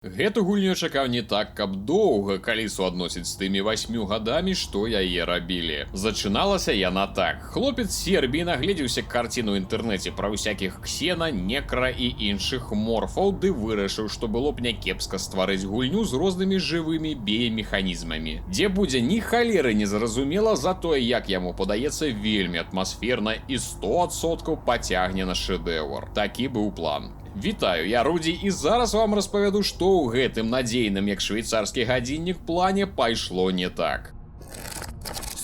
Гэту гульню чакаў не так, каб доўга, калі суадносіць з тымі 8 гадамі, што яе рабілі. Зачыналася яна так. Хлопец Сербіі нагледзеўся карціну ў інтэрнэце пра ўсякіх ксена, некра і іншых морфаў, ды вырашыў, што было б някепска стварыць гульню з рознымі жывымі біямеханізмамі, дзе будзе ні халеры незразумела, затое, як яму падаецца, вельмі атмасферна і 100% пацягне на шэдэўр. Такі быў план. Вітаю, я Руді, і зараз вам распавяду, што ў гэтым надзейным як швейцарскі гадзіннік плане пайшло не так.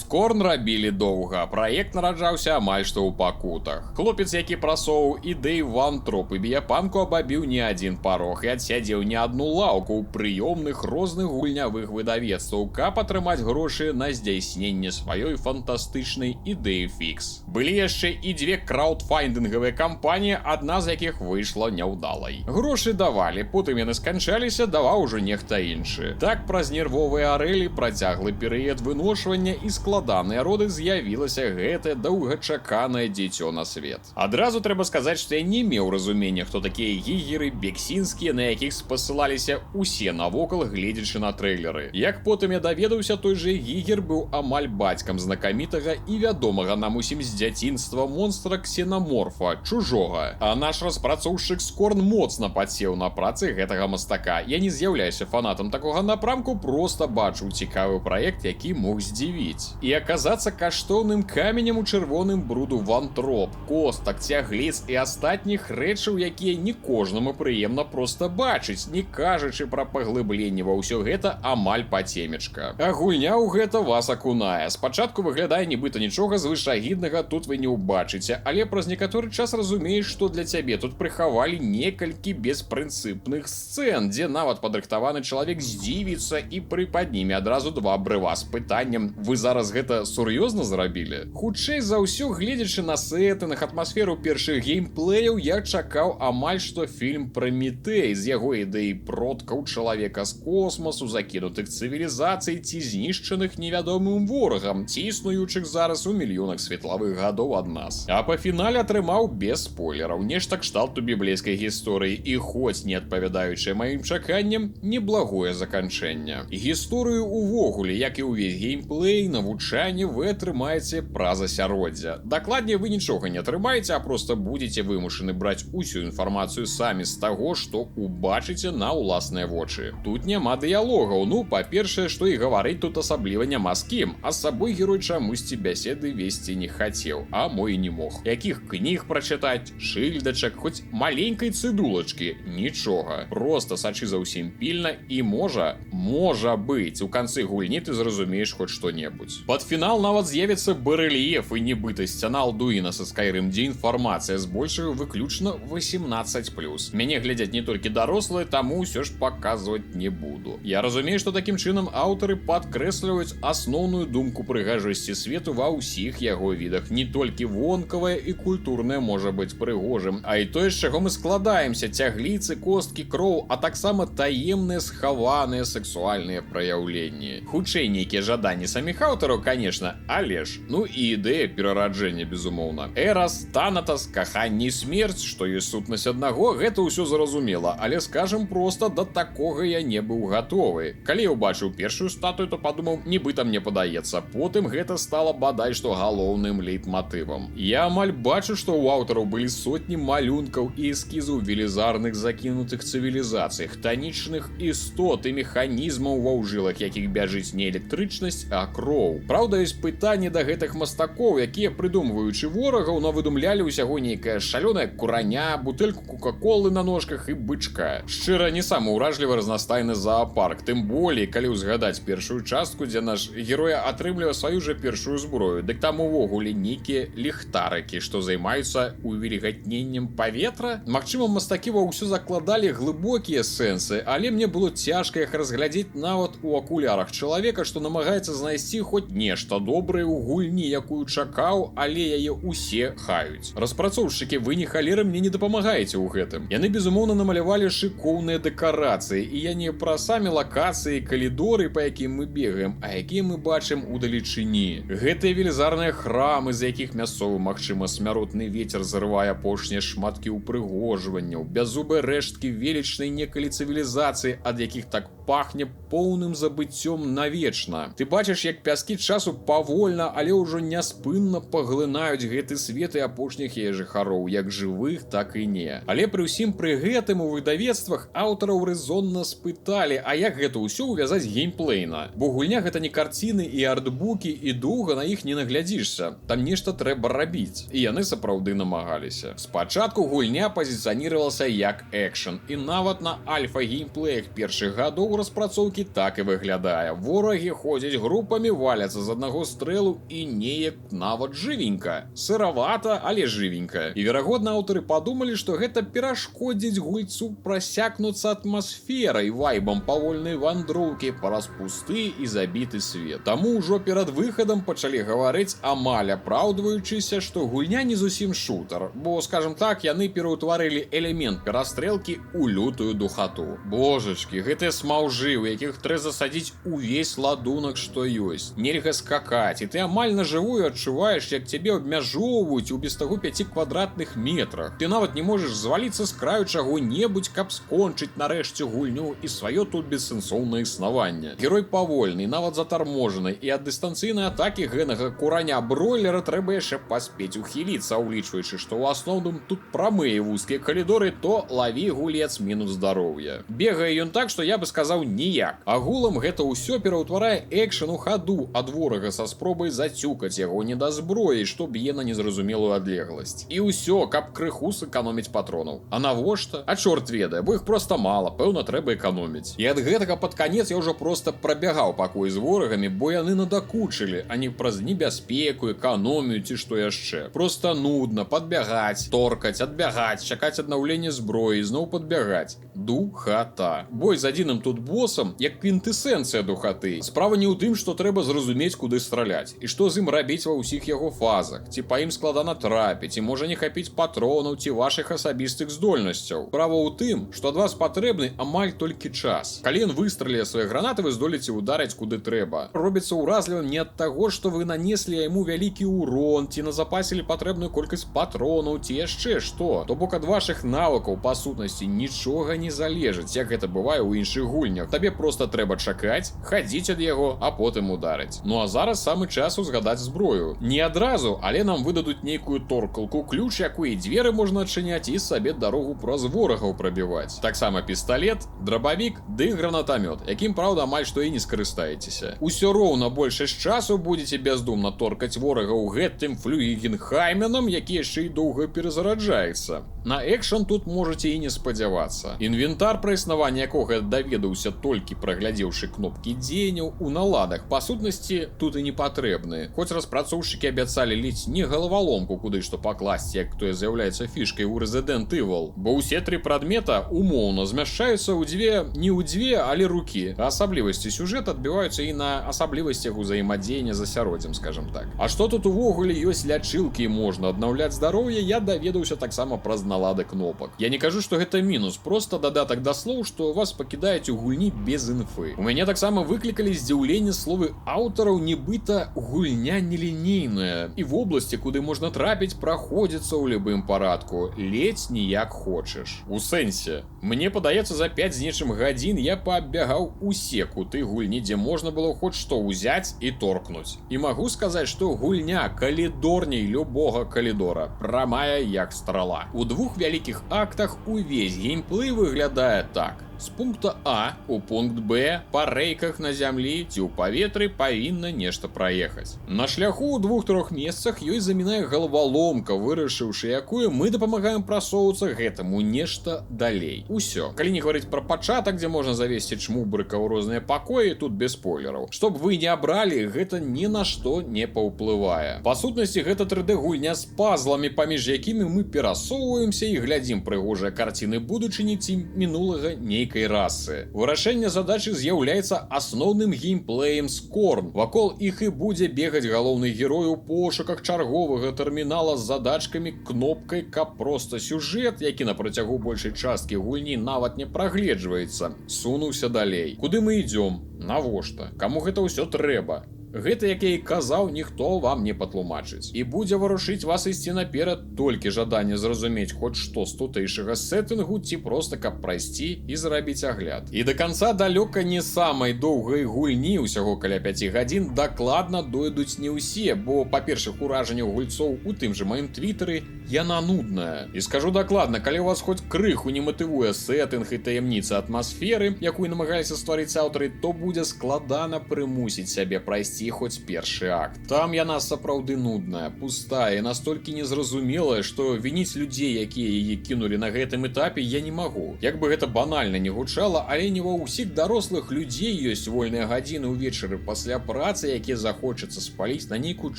Скорн рабілі доўга, праект нараджаўся амаль што ў пакутах. Хлопец, які прасоўваў ідэі вантроп і біяпанку, абабіў не адзін парог і адсядзеў не адну лаўку ў прыёмных розных гульнявых выдавецтваў, каб атрымаць грошы на здзяйсненне сваёй фантастычнай ідэі фікс. Былі яшчэ і дзве краўдфандынгавыя кампаніі, адна з якіх выйшла няўдалай. Грошы давалі, потым яны сканчаліся, даваў ужо нехта іншы. Так праз нервовыя арэлі, працяглы перыяд выношвання і складаныя роды з'явілася гэтае доўгачаканае дзіцё на свет. Адразу трэба сказаць, што я не меў разумення, хто такія гігеры бексінскія, на якіх спасылаліся усе навокал, гледзячы на трэйлеры. Як потым я даведаўся, той жа гігер быў амаль бацькам знакамітага і вядомага нам усім з дзяцінства монстра ксенаморфа, чужога. А наш распрацоўшчык Скорн моцна падсеў на працы гэтага мастака. Я не з'яўляюся фанатам такога напрамку, проста бачыў цікавы праект, які мог здзівіць. І аказацца каштоўным каменем у чырвоным бруду вантроп, костак, цягліц і астатніх рэчаў, якія не кожнаму прыемна проста бачыць, не кажучы пра паглыбленне ва ўсё гэта амаль пацемечка. А гульня ў гэта вас акунае. Спачатку выглядае нібыта нічога звышагіднага тут вы не ўбачыце, але праз некаторы час разумееш, што для цябе тут прыхавалі некалькі беспрынцыпных сцэн, дзе нават падрыхтаваны чалавек здзівіцца і прыпадніме адразу два абрыва з пытаннем: вы зараз гэта сур'ёзна зрабілі? Хутчэй за ўсё, гледзячы на сеттынг, атмасферу першых геймплеяў, я чакаў амаль што фільм Праметэй з яго ідэі продкаў чалавека з космасу, закінутых цывілізацый ці знішчаных невядомым ворагам, ці існуючых зараз у мільёнах светлавых гадоў ад нас. А па фінале атрымаў без спойлераў нешта кшталту біблейскай гісторыі і, хоць не адпавядаючае маім чаканням, неблагое заканчэнне. Гісторыю увогуле, як і ўвесь геймплей, навучанне вы атрымаеце праз асяроддзя. Дакладней, вы нічога не атрымаеце, а проста будзеце вымушаны браць усю інфармацыю самі з таго, што убачыце на ўласныя вочы. Тут няма дыялогаў. Ну, па-першае, што і гаварыць тут асабліва няма з кім, а з сабой герой чамусьці бяседы весці не хацеў, а мо і не мог. Якіх кніг прачытаць, шыльдачак, хоць маленькай цыдулачкі, нічога. Проста сачы за ўсім пільна і можа быць, у канцы гульні ты зразумееш хоць што-небудзь. Пад фінал нават з'явіцца барэльеф і нібыта сцяна Ардуіна са Skyrim, дзе інфармацыя збольшаю выключна 18+. Мяне глядзяць не толькі дарослыя, таму ўсё ж паказваць не буду. Я разумею, што такім чынам аўтары падкрэсліваюць асноўную думку прыгажосці свету ва ўсіх яго відах. Не толькі вонкавае і культурнае можа быць прыгожым, а і тое, з чаго мы складаемся: цягліцы, косткі, кроў, а таксама таемныя схаваныя сексуальныя праяўленні. Хутчэй нейкія жаданні саміх аўтараў, конечно, але ж, ну і ідэя перараджэння, безумоўна. Эрас, Танатас, каханне і смерць, што ёсць сутнасць аднаго, гэта ўсё зразумела, але, скажем проста, да такога я не быў гатовы. Калі я ўбачыў першую статую, то падумаў, нібыта мне падаецца. Потым гэта стала бадай што галоўным лейтматывам. Я амаль бачу, што ў аўтараў былі сотні малюнкаў і эскізаў велізарных закінутых цывілізацый, хтанічных істот і механізмаў ва ўжылах, якіх бяжыць не электрычнасць, а кроў. Праўда, ёсць пытанне да гэтых мастакоў, якія, прыдумваючы ворагаў, навыдумлялі ўсяго нейкая шалёная кураня, бутэльку кока-колы на ножках і бычка. Шчыра, не самы ўражлівы разнастайны зоапарк, тым болей, калі ўзгадаць першую частку, дзе наш герой атрымлівае сваю же першую зброю. Дык там увогуле нейкія ліхтарыкі, што займаюцца увільгатненнем паветра. Магчыма, мастакі ва ўсё закладалі глыбокія сэнсы, але мне было цяжка іх разглядзець нават у акулярах чалавека, што намагаецца знайсці хоць нешта добрае ў гульні, якую чакаў, але яе ўсе хаюць. Распрацоўшчыкі, вы не халера мне не дапамагаеце ў гэтым. Яны, безумоўна, намалявалі шыкоўныя дэкарацыі, і я не пра самі лакацыі, калідоры, па якім мы бегаем, а якія мы бачым удалечыні. Гэтыя велізарныя храмы, з якіх мясцовы, магчыма, смяротны вецер зарывае апошнія шматкі ўпрыгожванняў, бяззубыя рэшткі велічнай некалі цывілізацыі, ад якіх так пахне поўным забыццём навечна. Ты бачыш, як пяскі часу павольна, але ўжо няспынна паглынаюць гэты свет і апошніх яе жыхароў, як жывых, так і не. Але пры ўсім пры гэтым у выдавецтвах аўтараў рэзонна спыталі, а як гэта ўсё ўвязаць геймплейна? Бо гульня гэта не карціны і артбукі, і доўга на іх не наглядзішся. Там нешта трэба рабіць. І яны сапраўды намагаліся. Спачатку гульня пазіцыянировалася як экшен, і нават на альфа-геймплеях першых гадоў распрацоўкі так і выглядае. Ворагі ходзяць групамі, валяцца з аднаго стрэлу і неяк нават жывенька. Сыравата, але жывенька. І верагодна, аўтары падумалі, што гэта перашкодзіць гульцу прасякнуцца атмасферай, вайбам павольнай вандроўкі праз пусты і забіты свет. Таму ўжо перад выхадам пачалі гаварыць, амаль апраўдваючыся, што гульня не зусім шутер, бо, скажем так, яны пераўтварылі элемент перастрэлкі ў лютую духату. Божачкі, гэтыя смаўжы, у якіх трэба засадзіць увесь ладунак, што ёсць. Нельга скакаць, і ты амаль нажывую адчуваеш, як цябе абмяжоўваюць у без таго 5 квадратных метрах. Ты нават не можаш зваліцца з краю чаго-небудзь, каб скончыць нарэшце гульню і сваё тут бессэнсоўнае існаванне. Герой павольны, нават затарможаны, і ад дыстанцыйнай атакі гэнага кураня бройлера трэба яшчэ паспець ухіліцца, улічваючы, што ў асноўным тут прамыя вузкія калідоры, то лаві, гулец, мінус здароўя. Бегае ён так, што я бы сказаў ніяк. Агулам гэта ўсё пераўтварае экшен у хаду ад ворага са спробай зацюкаць яго не да зброі, што б'е на незразумелую адлегласць. І ўсё, каб крыху сэканоміць патронаў. А навошта? А чорт ведае, бо іх проста мала, пэўна трэба эканоміць. І ад гэтага пад канец я ўжо проста прабягаў пакой з ворагамі, бо яны надакучылі, а не праз небяспеку, эканомію ці што яшчэ. Проста нудна падбягаць, торкаць, адбягаць, чакаць аднаўлення зброі, зноў падбягаць. Духата. Бой з адзіным тут босам як квінтэсэнцыя духаты. Справа не ў тым, што трэба зразумець, куды страляць, і што з ім рабіць ва ўсіх яго фазах, ці па ім складана трапіць, і можа не хапіць патронаў ці вашых асабістых здольнасцяў. Справа ў тым, што ад вас патрэбны амаль толькі час. Калі ён выстраліе свае гранаты, вы здолеце ударыць куды трэба. Робіцца ўразлівым не ад таго, што вы нанеслі яму вялікі ўрон, ці назапасілі патрэбную колькасць патронаў, ці яшчэ што. То бок ад вашых навыкаў па сутнасці нічога не залежыць, як гэта бывае ў іншых гульнях. Табе проста трэба чакаць, хадзіць ад яго, а потым ударыць. Ну а зараз самы час узгадаць зброю. Не адразу, але нам выдадуць нейкую торкалку, ключ, якую і дзверы можна адчыняць і сабе дарогу праз ворагаў прабіваць. Таксама пісталет, драбавік ды гранатамёт, якім, праўда, амаль што і не скарыстаецеся. Усё роўна большасць часу будзеце бяздумна торкаць ворагаў гэтым флюгенхайменам, які яшчэ і доўга перазараджаецца. На экшен тут можаце і не спадзявацца. Інвентар, пра існаванне якога даведаўся толькі праглядзеўшы кнопкі дзеянняў у наладах, па сутнасці тут і не патрэбны. Хоць распрацоўшчыкі абяцалі ледзь не галаваломку куды што пакласці, як тое з'яўляецца фішкай у Resident Evil, бо ўсе 3 прадмета умоўна змяшчаюцца не ў дзве, але рукі. Асаблівасці сюжэта адбіваюцца і на асаблівасцях узаемадзеяння з асяроддзем, скажем так. А што тут увогуле ёсць лячылкі і можна аднаўляць здароўе, я даведаўся таксама праз налады кнопак. Я не кажу, што гэта мінус, проста дадатак да слоў, што вас пакідаюць у гульні без інфы. У мяне таксама выклікалі здзіўленне словы аўтараў, нібыта гульня нелінейная, і вобласці, куды можна трапіць, праходзіцца ў любым парадку, ледзь ніяк хочаш. У сэнсе, мне падаецца, за 5 з нечым гадзін я пааббягаў усе куты гульні, дзе можна было хоць што ўзяць і торкнуць. І магу сказаць, што гульня калідорней любога калідора, прамая як страла. У 2 вялікіх актах увесь геймплей выглядае так. З пункта А у пункт Б па рэйках на зямлі ці ў паветры павінна нешта праехаць. На шляху ў 2-3 месцах ёй замінае галаваломка, вырашыўшы якую, мы дапамагаем прасоўвацца гэтаму нешта далей. Усё. Калі не гаварыць пра пачатак, дзе можна завесці чмубрыка ў розныя пакоі, тут без спойлераў. Чтоб вы не абралі, гэта ні на што не паўплывае. Па сутнасці, гэта 3D гульня з пазламі, паміж якімі мы перасоўваемся і глядзім прыгожыя карціны будучыні ці мінулага нейкага нейкай расы. Вырашэнне задачы з'яўляецца асноўным геймплеем Scorn. Вакол іх і будзе бегаць галоўны герой у пошуках чарговага тэрмінала з задачкамі, кнопкай, каб проста сюжэт, які на працягу большай часткі гульні нават не прагледжваецца, сунуўся далей. Куды мы ідём? Навошта? Каму гэта ўсё трэба? Гэта, як я і казаў, ніхто вам не патлумачыць. І будзе варушыць вас ісці наперад толькі жаданне зразумець хоць што з тутэйшага сеттынгу ці проста каб прайсці і зрабіць агляд. І да канца далёка не самай доўгай гульні, усяго каля 5 гадзін, дакладна дойдуць не ўсе, бо па першых уражанняў гульцоў у тым жа маім твітары яна нудная. І скажу дакладна, калі у вас хоць крыху не матывуе сеттынг і таямніца атмасферы, якую намагаліся стварыць аўтары, то будзе складана прымусіць сябе прайсці хоць першы акт. Там яна сапраўды нудная, пустая і настолькі незразумелая, што вініць людзей, якія яе кінулі на гэтым этапе, я не магу. Як бы гэта банальна не гучала, але не ва ўсіх дарослых людзей ёсць вольныя гадзіны ўвечары пасля працы, якія захочацца спаліць на нейкую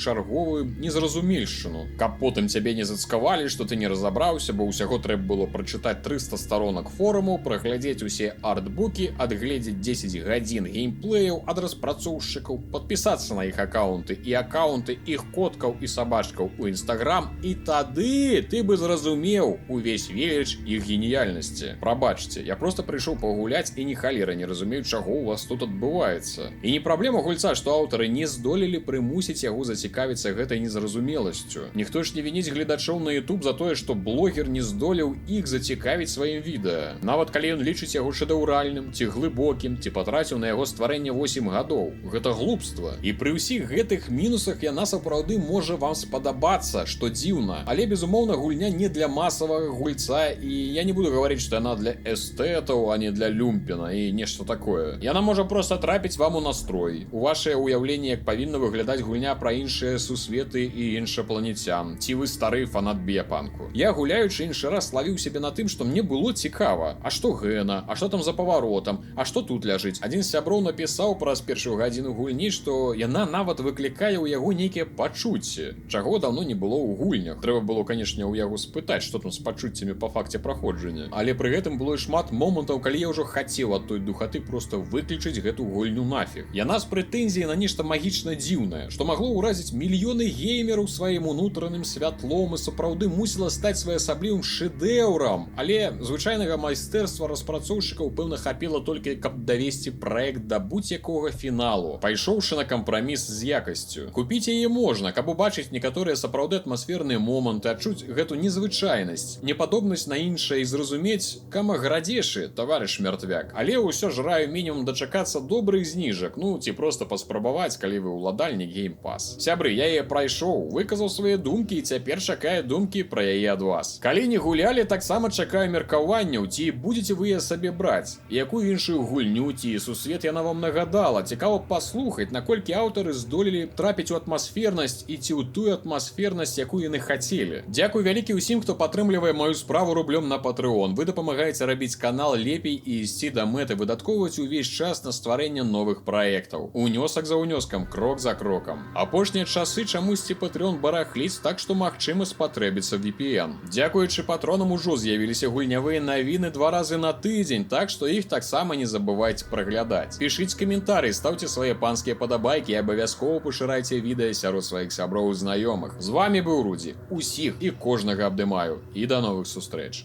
чарговую незразумельшчыну. Каб потым цябе не зацкавалі, што ты не разабраўся, бо ўсяго трэба было прачытаць 300 старонак форумаў, праглядзець усе артбукі, адгледзець 10 гадзін геймплеяў ад распрацоўшчыкаў, падпісацца на іх аккаунты і аккаунты іх коткаў і сабачкаў у Instagram, і тады ты бы зразумеў увесь веліч іх геніяльнасці. Прабачце, я просто прыйшоў пагуляць і ні халера не разумею, чаго ў вас тут адбываецца. І не праблема гульца, што аўтары не здолелі прымусіць яго зацікавіцца гэтай незразумеласцю. Ніхто ж не вініць гледачоў на YouTube за тое, што блогер не здолеў іх зацікавіць сваім відэа. Нават калі ён лічыць яго шэдэўральным, ці глыбокім, ці патраціў на яго стварэнне 8 гадоў. Гэта глупства. І пры ўсіх гэтых мінусах яна сапраўды можа вам спадабацца, што дзіўна. Але, безумоўна, гульня не для масавага гульца, і я не буду гаварыць, што яна для эстэтаў, а не для люмпена і нешта такое. Яна можа проста трапіць вам у настрой, у вашае ўяўленне, як павінна выглядаць гульня пра іншыя сусветы і іншапланецян, ці вы стары фанат біяпанку. Я, гуляючы, іншы раз лавіў сябе на тым, што мне было цікава. А што гэна? А што там за паваротам? А што тут ляжыць? Адзін з сяброў напісаў праз першую гадзіну гульні, што яна нават выклікае ў яго нейкія пачуцці, чаго даўно не было ў гульнях. Трэба было, канешне, у яго спытаць, што там з пачуццямі па факце праходжання. Але пры гэтым было і шмат момантаў, калі я ўжо хацеў ад той духаты проста выключыць гэту гульню нафіг. Яна з прэтэнзіяй на нешта магічна дзіўнае, што магло ўразіць мільёны геймераў сваім унутраным святлом і сапраўды мусіла стаць своеасаблівым шэдэўрам. Але звычайнага майстэрства распрацоўшчыкаў, пэўна, хапіла толькі, каб давесці праект да будь-якога фіналу, пайшоўшы на кампраміс з якасцю. Купіць яе можна, каб убачыць некаторыя сапраўды атмасферныя моманты, адчуць гэту незвычайнасць, непадобнасць на іншае і зразумець, кама градзешы, таварыш мертвяк. Але ўсё ж раю мінімум дачакацца добрых зніжак, ну ці проста паспрабаваць, калі вы ўладальнік Game Pass. Сябры, я яе прайшоў, выказаў свае думкі і цяпер чакаю думкі пра яе ад вас. Калі не гулялі, таксама чакаю меркаванняў, ці будзеце вы яе сабе браць, якую іншую гульню ці сусвет яна вам нагадала. Цікава паслухаць, наколькі аўтары здолелі трапіць у атмасфернасць і ці ў тую атмасфернасць, якую яны хацелі. Дзякуй вялікі ўсім, хто падтрымлівае маю справу рублём на Patreon. Вы дапамагаеце рабіць канал лепей і ісці да мэты, выдаткоўваць увесь час на стварэнне новых праектаў. Унёсак за унёскам, крок за крокам. Апошнія часы чамусьці Patreon барахліць, так што магчыма спатрэбіцца VPN. Дзякуючы патронам ужо з'явіліся гульнявыя навіны 2 разы на тыдзень, так што іх таксама не забывайце праглядаць. Пішыце каментарыі, стаўце свае панскія падабайкі і абавязкова пашырайце відэа сярод сваіх сяброў і знаёмых. З вамі быў Рудзі. Усіх і кожнага абдымаю. І да новых сустрэч.